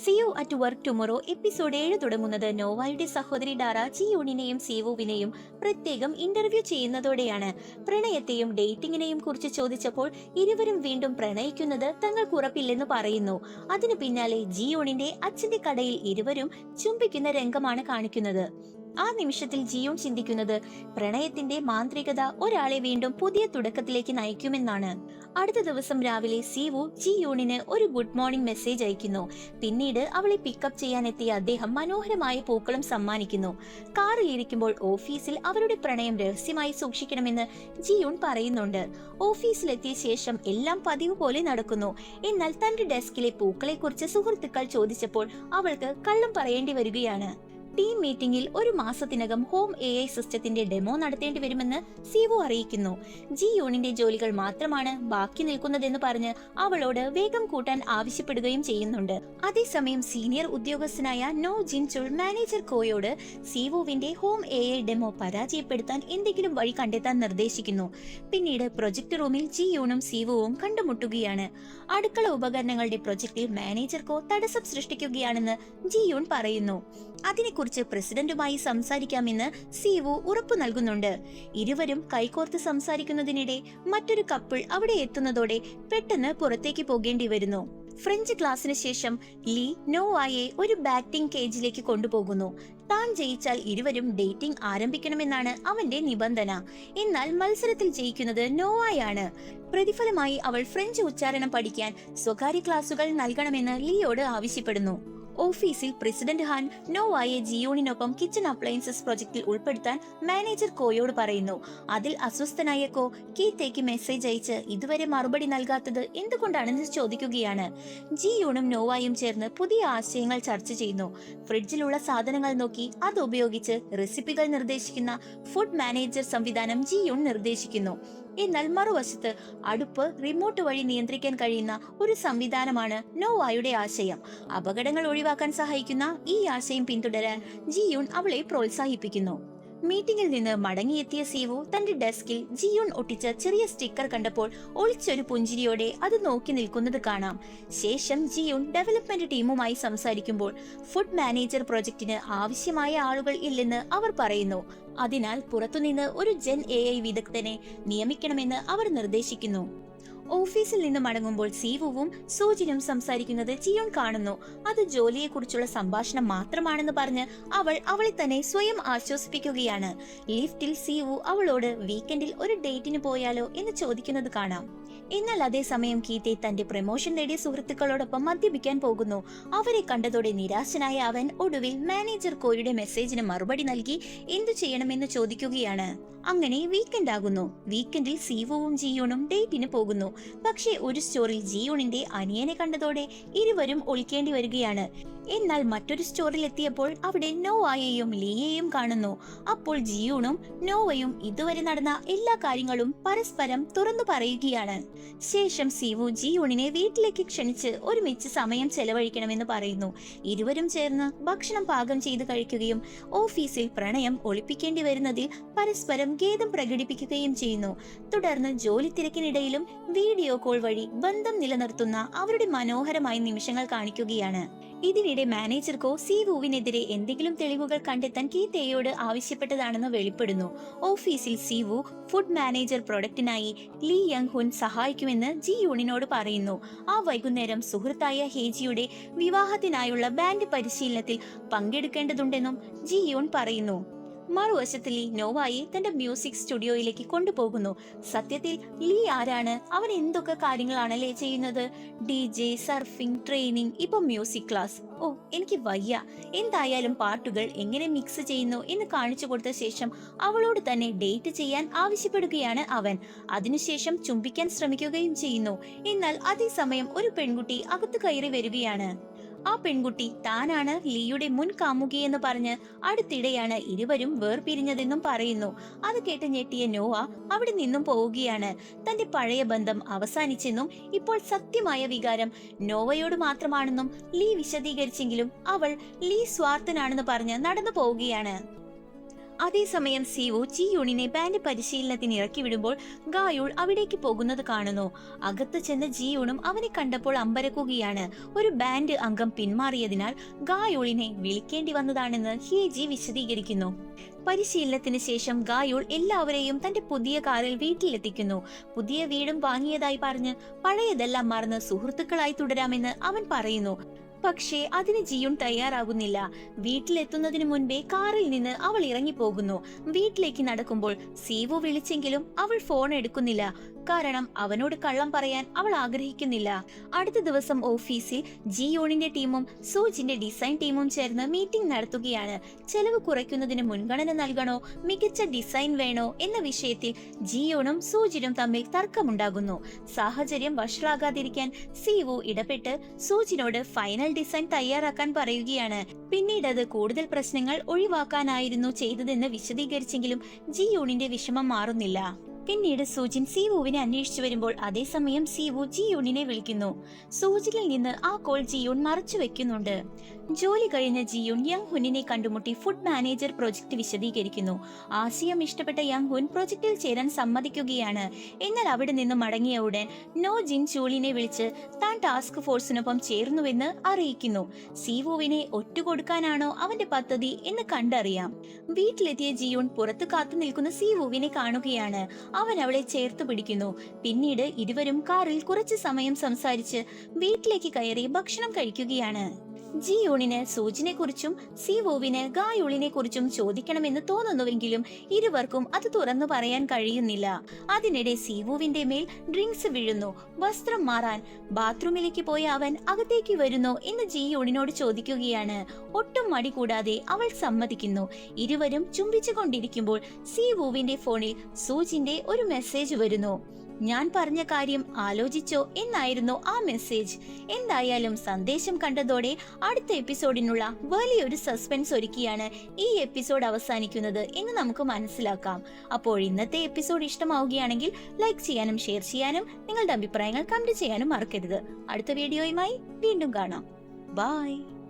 C you at work tomorrow episode 7 തുടങ്ങുന്നത് നോവയുടെ സഹോദരി ഡാറ ജിയോണിനെയും സിവുവിനെയും പ്രത്യേകം ഇന്റർവ്യൂ ചെയ്യുന്നതോടെയാണ്. പ്രണയത്തെയും ഡേറ്റിംഗിനെയും കുറിച്ച് ചോദിച്ചപ്പോൾ ഇരുവരും വീണ്ടും പ്രണയിക്കുന്നത് തങ്ങൾക്ക് ഉറപ്പില്ലെന്ന് പറയുന്നു. അതിനു പിന്നാലെ ജിയോണിന്റെ അച്ഛന്റെ കടയിൽ ഇരുവരും ചുംബിക്കുന്ന രംഗമാണ് കാണിക്കുന്നത്. ആ നിമിഷത്തിൽ ജിയോൺ ചിന്തിക്കുന്നത് പ്രണയത്തിന്റെ മാന്ത്രികത ഒരാളെ വീണ്ടും പുതിയ തുടക്കത്തിലേക്ക് നയിക്കുമെന്നാണ്. അടുത്ത ദിവസം രാവിലെ സിവു ജിയോണിന് ഒരു ഗുഡ് മോർണിംഗ് മെസ്സേജ് അയക്കുന്നു. പിന്നീട് അവളെ പിക്കപ്പ് ചെയ്യാൻ എത്തിയ അദ്ദേഹം മനോഹരമായ പൂക്കളും സമ്മാനിക്കുന്നു. കാറിൽ ഇരിക്കുമ്പോൾ ഓഫീസിൽ അവരുടെ പ്രണയം രഹസ്യമായി സൂക്ഷിക്കണമെന്ന് ജിയോൺ പറയുന്നുണ്ട്. ഓഫീസിലെത്തിയ ശേഷം എല്ലാം പതിവ് പോലെ നടക്കുന്നു. എന്നാൽ തന്റെ ഡെസ്കിലെ പൂക്കളെ കുറിച്ച് സുഹൃത്തുക്കൾ ചോദിച്ചപ്പോൾ അവൾക്ക് കള്ളം പറയേണ്ടി വരികയാണ്. ടീം മീറ്റിംഗിൽ ഒരു മാസത്തിനകം ഹോം AI സിസ്റ്റത്തിന്റെ ഡെമോ നടത്തേണ്ടി വരുമെന്ന് സിവു അറിയിക്കുന്നു. ജിയോണിന്റെ ജോലികൾ മാത്രമാണ് ബാക്കി നിൽക്കുന്നതെന്ന് പറഞ്ഞ് അവളോട് വേഗം കൂട്ടാൻ ആവശ്യപ്പെടുകയും ചെയ്യുന്നുണ്ട്. അതേസമയം സീനിയർ ഉദ്യോഗസ്ഥനായ നോ ജിൻചുൾ മാനേജർ കോയോട് സിവുവിന്റെ ഹോം AI ഡെമോ പരാജയപ്പെടുത്താൻ എന്തെങ്കിലും വഴി കണ്ടെത്താൻ നിർദ്ദേശിക്കുന്നു. പിന്നീട് പ്രൊജക്ട് റൂമിൽ ജിയോണും സിവുവും കണ്ടുമുട്ടുകയാണ്. അടുക്കള ഉപകരണങ്ങളുടെ പ്രൊജക്ടിൽ മാനേജർ കോ തടസ്സം സൃഷ്ടിക്കുകയാണെന്ന് ജിയോൺ പറയുന്നു. അതിനെക്കുറിച്ച് പ്രസിഡന്റുമായി സംസാരിക്കാമെന്ന് സിവു ഉറപ്പു നൽകുന്നുണ്ട്. ഇരുവരും കൈകോർത്ത് സംസാരിക്കുന്നതിനിടെ മറ്റൊരു കപ്പിൾ അവിടെ എത്തുന്നതോടെ പെട്ടെന്ന് പുറത്തേക്ക് പോകേണ്ടി വരുന്നു. ഫ്രഞ്ച് ക്ലാസ്സിന് ശേഷം ലീ നോവായെ ഒരു ബാറ്റിംഗ് കേജിലേക്ക് കൊണ്ടുപോകുന്നു. താൻ ജയിച്ചാൽ ഇരുവരും ഡേറ്റിംഗ് ആരംഭിക്കണമെന്നാണ് അവന്റെ നിബന്ധന. എന്നാൽ മത്സരത്തിൽ ജയിക്കുന്നത് നോവായാണ്. പ്രതിഫലമായി അവൾ ഫ്രഞ്ച് ഉച്ചാരണം പഠിക്കാൻ സ്വകാര്യ ക്ലാസുകൾ നൽകണമെന്ന് ലീയോട് ആവശ്യപ്പെടുന്നു. ഓഫീസിൽ പ്രസിഡന്റ് ഹാൻ നോവായെ ജിയോണിനൊപ്പം കിച്ചൺ അപ്ലയൻസസ് പ്രൊജക്ടിൽ ഉൾപ്പെടുത്താൻ മാനേജർ കോയോട് പറയുന്നു. അതിൽ അസ്വസ്ഥനായ കോ കീത്തേക്ക് മെസ്സേജ് അയച്ച് ഇതുവരെ മറുപടി നൽകാത്തത് എന്തുകൊണ്ടാണെന്ന് ചോദിക്കുകയാണ്. ജിയോണും നോവായും ചേർന്ന് പുതിയ ആശയങ്ങൾ ചർച്ച ചെയ്യുന്നു. ഫ്രിഡ്ജിലുള്ള സാധനങ്ങൾ നോക്കി അത് ഉപയോഗിച്ച് റെസിപ്പികൾ നിർദ്ദേശിക്കുന്ന ഫുഡ് മാനേജർ സംവിധാനം ജിയോൺ നിർദ്ദേശിക്കുന്നു. എന്നാൽ മറുവശത്ത് അടുപ്പ് റിമോട്ട് വഴി നിയന്ത്രിക്കാൻ കഴിയുന്ന ഒരു സംവിധാനമാണ് നോവായുടെ ആശയം. അപകടങ്ങൾ ഒഴിവാക്കാൻ സഹായിക്കുന്ന ഈ ആശയം പിന്തുടരാൻ ജിയോൺ അവളെ പ്രോത്സാഹിപ്പിക്കുന്നു. മീറ്റിംഗിൽ നിന്ന് മടങ്ങിയെത്തിയ സിവു തന്റെ ഡെസ്കിൽ ജിയോൺ ഒട്ടിച്ച ചെറിയ സ്റ്റിക്കർ കണ്ടപ്പോൾ ഒളിച്ചൊരു പുഞ്ചിരിയോടെ അത് നോക്കി നിൽക്കുന്നത് കാണാം. ശേഷം ജിയോൺ ഡെവലപ്മെന്റ് ടീമുമായി സംസാരിക്കുമ്പോൾ ഫുഡ് മാനേജർ പ്രൊജക്ടിന് ആവശ്യമായ ആളുകൾ ഇല്ലെന്ന് അവർ പറയുന്നു. അതിനാൽ പുറത്തുനിന്ന് ഒരു ജെൻ AI വിദഗ്ധനെ നിയമിക്കണമെന്ന് അവർ നിർദ്ദേശിക്കുന്നു. ഓഫീസിൽ നിന്ന് മടങ്ങുമ്പോൾ സിവുവും സൂജിനും സംസാരിക്കുന്നത് ജിയോൺ കാണുന്നു. അത് ജോലിയെക്കുറിച്ചുള്ള സംഭാഷണം മാത്രമാണെന്ന് പറഞ്ഞ് അവളെ തന്നെ സ്വയം ആശ്വസിപ്പിക്കുകയാണ്. ലിഫ്റ്റിൽ സിവു അവളോട് വീക്കെൻഡിൽ ഒരു ഡേറ്റിന് പോയാലോ എന്ന് ചോദിക്കുന്നത് കാണാം. എന്നാൽ അതേസമയം കീത്തെ തന്റെ പ്രമോഷൻ നേടിയ സുഹൃത്തുക്കളോടൊപ്പം മദ്യപിക്കാൻ പോകുന്നു. അവരെ കണ്ടതോടെ നിരാശനായ അവൻ ഒടുവിൽ മാനേജർ കോയുടെ മെസ്സേജിന് മറുപടി നൽകി എന്തു ചെയ്യണമെന്ന് ചോദിക്കുകയാണ്. അങ്ങനെ വീക്കെൻഡ് ആകുന്നു. വീക്കെൻഡിൽ സിവുവും ജിയോണും ഡേറ്റിന് പോകുന്നു. പക്ഷേ ഒരു സ്റ്റോറിൽ ജിയോണിന്റെ അനിയനെ കണ്ടതോടെ ഇരുവരും ഒളിക്കേണ്ടി വരികയാണ്. എന്നാൽ മറ്റൊരു സ്റ്റോറിൽ എത്തിയപ്പോൾ അവിടെ നോവായെയും ലീയെയും കാണുന്നു. അപ്പോൾ ജിയോണും നോവയും ഇതുവരെ നടന്ന എല്ലാ കാര്യങ്ങളും പരസ്പരം തുറന്നു പറയുകയാണ്. ശേഷം സിവു ജിയോണിനെ വീട്ടിലേക്ക് ക്ഷണിച്ച് ഒരുമിച്ച് സമയം ചെലവഴിക്കണമെന്ന് പറയുന്നു. ഇരുവരും ചേർന്ന് ഭക്ഷണം പാകം ചെയ്ത് കഴിക്കുകയും ഓഫീസിൽ പ്രണയം ഒളിപ്പിക്കേണ്ടി വരുന്നതിൽ പരസ്പരം ഖേദം പ്രകടിപ്പിക്കുകയും ചെയ്യുന്നു. തുടർന്ന് ജോലി തിരക്കിനിടയിലും വീഡിയോ കോൾ വഴി ബന്ധം നിലനിർത്തുന്ന അവരുടെ മനോഹരമായ നിമിഷങ്ങൾ കാണിക്കുകയാണ്. ഇതിനിടെ മാനേജർ കോ സിവുവിനെതിരെ എന്തെങ്കിലും തെളിവുകൾ കണ്ടെത്താൻ കീത്തേയോട് ആവശ്യപ്പെട്ടതാണെന്ന് വെളിപ്പെടുന്നു. ഓഫീസിൽ സിവു ഫുഡ് മാനേജർ പ്രൊഡക്റ്റിനായി ലീ യങ് ഹുൻ സഹായിക്കുമെന്ന് ജിയോണിനോട് പറയുന്നു. ആ വൈകുന്നേരം സുഹൃത്തായ ഹേജിയുടെ വിവാഹത്തിനായുള്ള ബാൻഡ് പരിശീലനത്തിൽ പങ്കെടുക്കേണ്ടതുണ്ടെന്നും ജിയോൺ പറയുന്നു. മറുവശത്ത് ലീ നോവായെ തന്റെ മ്യൂസിക് സ്റ്റുഡിയോയിലേക്ക് കൊണ്ടുപോകുന്നു. സത്യത്തിൽ ലീ ആരാണ്? അവൻ എന്തൊക്കെ കാര്യങ്ങളാണല്ലേ ചെയ്യുന്നത്? DJ, സർഫിംഗ്, ട്രെയിനിങ്, ഇപ്പൊ മ്യൂസിക് ക്ലാസ്. ഓ, എനിക്ക് വയ്യ. എന്തായാലും പാട്ടുകൾ എങ്ങനെ മിക്സ് ചെയ്യുന്നു എന്ന് കാണിച്ചു കൊടുത്ത ശേഷം അവളോട് തന്നെ ഡേറ്റ് ചെയ്യാൻ ആവശ്യപ്പെടുകയാണ് അവൻ. അതിനുശേഷം ചുംബിക്കാൻ ശ്രമിക്കുകയും ചെയ്യുന്നു. എന്നാൽ അതേസമയം ഒരു പെൺകുട്ടി അകത്ത് കയറി വരികയാണ്. ആ പെൺകുട്ടി താനാണ് ലീയുടെ മുൻ കാമുകിയെന്ന് പറഞ്ഞ് അടുത്തിടെയാണ് ഇരുവരും വേർപിരിഞ്ഞതെന്നും പറയുന്നു. അത് കേട്ട് ഞെട്ടിയ നോവ അവിടെ നിന്നും പോവുകയാണ്. തന്റെ പഴയ ബന്ധം അവസാനിച്ചെന്നും ഇപ്പോൾ സത്യമായ വികാരം നോവയോട് മാത്രമാണെന്നും ലീ വിശദീകരിച്ചെങ്കിലും അവൾ ലീ സ്വാർത്ഥനാണെന്ന് പറഞ്ഞ് നടന്നു പോവുകയാണ്. അതേസമയം സീവു ജിയൂണിനെ ബാൻഡ് പരിശീലനത്തിന് ഇറക്കി വിടുമ്പോൾ ഗായുൾ അവിടേക്ക് പോകുന്നത് കാണുന്നു. അകത്ത് ചെന്ന് ജിയൂണും അവനെ കണ്ടപ്പോൾ അമ്പരക്കുകയാണ്. ഒരു ബാൻഡ് അംഗം പിന്മാറിയതിനാൽ ഗായുളിനെ വിളിക്കേണ്ടി വന്നതാണെന്ന് ഹിയേജി വിശദീകരിക്കുന്നു. പരിശീലനത്തിന് ശേഷം ഗായുൾ എല്ലാവരെയും തന്റെ പുതിയ കാറിൽ വീട്ടിലെത്തിക്കുന്നു. പുതിയ വീടും വാങ്ങിയതായി പറഞ്ഞ് പഴയതെല്ലാം മറന്ന് സുഹൃത്തുക്കളായി തുടരാമെന്ന് അവൻ പറയുന്നു. പക്ഷേ അതിന് ജിയുൺ തയ്യാറാകുന്നില്ല. വീട്ടിലെത്തുന്നതിന് മുൻപേ കാറിൽ നിന്ന് അവൾ ഇറങ്ങിപ്പോകുന്നു. വീട്ടിലേക്ക് നടക്കുമ്പോൾ സീവു വിളിച്ചെങ്കിലും അവൾ ഫോൺ എടുക്കുന്നില്ല. കാരണം അവനോട് കള്ളം പറയാൻ അവൾ ആഗ്രഹിക്കുന്നില്ല. അടുത്ത ദിവസം ഓഫീസിൽ ജിയോണിന്റെ ടീമും സൂജിന്റെ ഡിസൈൻ ടീമും ചേർന്ന് മീറ്റിംഗ് നടത്തുകയാണ്. ചെലവ് കുറയ്ക്കുന്നതിന് മുൻഗണന നൽകണോ മികച്ച ഡിസൈൻ വേണോ എന്ന വിഷയത്തിൽ ജിയോണും സൂജിനും തമ്മിൽ തർക്കമുണ്ടാകുന്നു. സാഹചര്യം വഷളാകാതിരിക്കാൻ സീവു ഇടപെട്ട് സൂജിനോട് ഫൈനൽ ഡിസൈൻ തയ്യാറാക്കാൻ പറയുകയാണ്. പിന്നീട് അത് കൂടുതൽ പ്രശ്നങ്ങൾ ഒഴിവാക്കാനായിരുന്നു ചെയ്തതെന്ന് വിശദീകരിച്ചെങ്കിലും ജിയോണിന്റെ വിഷമം മാറുന്നില്ല. പിന്നീട് സൂജിൻ സീവുവിനെ അന്വേഷിച്ചു വരുമ്പോൾ അതേസമയം സീവു ജിയൂണിനെ വിളിക്കുന്നു. സൂജിനിൽ നിന്ന് ആ കോൾ ജിയൂൺ മറച്ചു വെക്കുന്നുണ്ട്. ജോലി കഴിഞ്ഞ ജിയൂൺ യങ് ഹുനിനെ കണ്ടുമുട്ടി ഫുഡ് മാനേജർ പ്രൊജക്ട് വിശദീകരിക്കുന്നു. ആശയം ഇഷ്ടപ്പെട്ട യങ് ഹുൻ പ്രൊജക്റ്റിൽ ചേരാൻ സമ്മതിക്കുകയാണ്. എന്നാൽ അവിടെ നിന്ന് മടങ്ങിയ ഉടൻ നോ ജിൻ ചൂളിനെ വിളിച്ച് താൻ ടാസ്ക് ഫോഴ്സിനൊപ്പം ചേർന്നുവെന്ന് അറിയിക്കുന്നു. സീവുവിനെ ഒറ്റുകൊടുക്കാനാണോ അവന്റെ പദ്ധതി എന്ന് കണ്ടറിയാം. വീട്ടിലെത്തിയ ജിയൂൺ പുറത്തു കാത്തു നിൽക്കുന്ന സീവുവിനെ കാണുകയാണ്. അവൻ അവളെ ചേർത്ത് പിടിക്കുന്നു. പിന്നീട് ഇരുവരും കാറിൽ കുറച്ചു സമയം സംസാരിച്ച് വീട്ടിലേക്ക് കയറി ഭക്ഷണം കഴിക്കുകയാണ്. ജിയൂണിന് സൂജിനെ കുറിച്ചും സീവുവിന് ഗായുളിനെ കുറിച്ചും ചോദിക്കണമെന്ന് തോന്നുന്നുവെങ്കിലും ഇരുവർക്കും അത് തുറന്നു പറയാൻ കഴിയുന്നില്ല. അതിനിടെ സീവുവിന്റെ മേൽ ഡ്രിങ്ക്സ് വീഴുന്നു. വസ്ത്രം മാറാൻ ബാത്റൂമിലേക്ക് പോയ അവൻ അകത്തേക്ക് വരുന്നോ എന്ന് ജിയൂണിനോട് ചോദിക്കുകയാണ്. ഒട്ടും മടി കൂടാതെ അവൾ സമ്മതിക്കുന്നു. ഇരുവരും ചുംബിച്ചുകൊണ്ടിരിക്കുമ്പോൾ സീവുവിന്റെ ഫോണിൽ സൂജിന്റെ ഒരു മെസ്സേജ് വരുന്നു. ഞാൻ പറഞ്ഞ കാര്യം ആലോചിച്ചോ എന്നായിരുന്നു ആ മെസ്സേജ്. എന്തായാലും സന്ദേശം കണ്ടതോടെ അടുത്ത എപ്പിസോഡിനുള്ള വലിയൊരു സസ്പെൻസ് ഒരുക്കിയാണ് ഈ എപ്പിസോഡ് അവസാനിക്കുന്നത് എന്ന് നമുക്ക് മനസ്സിലാക്കാം. അപ്പോൾ ഇന്നത്തെ എപ്പിസോഡ് ഇഷ്ടമാവുകയാണെങ്കിൽ ലൈക്ക് ചെയ്യാനും ഷെയർ ചെയ്യാനും നിങ്ങളുടെ അഭിപ്രായങ്ങൾ കമന്റ് ചെയ്യാനും മറക്കരുത്. അടുത്ത വീഡിയോയുമായി വീണ്ടും കാണാം. ബൈ.